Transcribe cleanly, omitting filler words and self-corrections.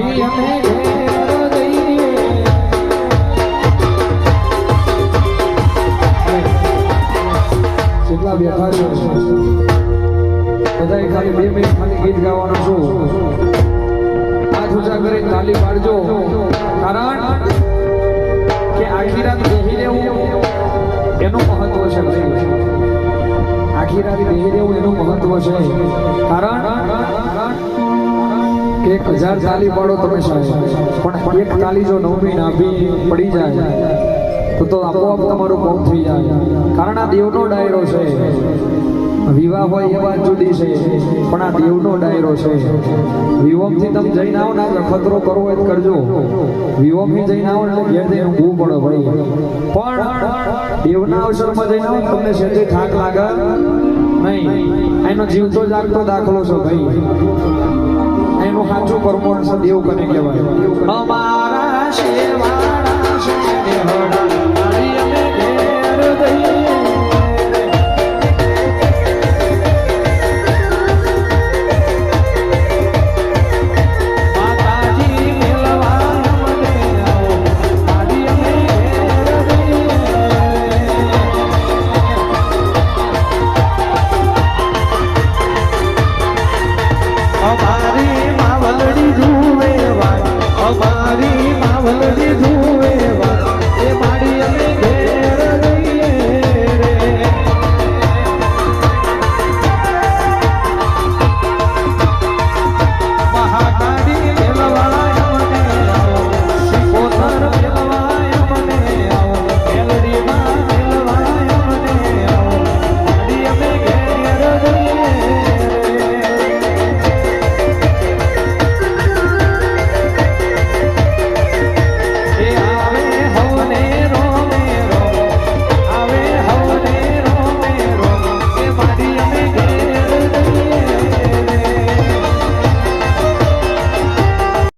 માડી અમે ઘેર જઈએ કેટલા બેઠા છો બધાય ખાલી 2 મિનિટ ખાલી ગીત ગાવાનું છું હાથ ઊંચા કરી તાલી પાડજો કારણ કે આખી રાત બેહી રહેવું એનું મહત્વ છે ભાઈ આખી રાત બેહી રહેવું એનું મહત્વ છે કારણ કે 1000 તાલી પાડો તમે સાહેબ પણ એક તાલી જો નવમી નાભી પડી જાય તો આપોઆપ તમારું કામ થઈ જાય કારણ આ દેવનો ડાયરો છે વિવાહ હોય એ વાત જુદી છે પણ આ દેવનો ડાયરો છે વિવોમથી તમે જઈને આવો ને ખતરો કરવો હોય તો કરજો વિવોમથી જઈને આવો એટલે ઘેર જઈને ઊભું પડો ભાઈ પણ દેવના અવસરમાં જઈને આવો તમને સેજે થાક લાગે નહીં એનો જીવતો જાગતો દાખલો છો ભાઈ એનું સાચું પરમોણ છે દેવ કને કહેવાય અમારા શેવાળા છે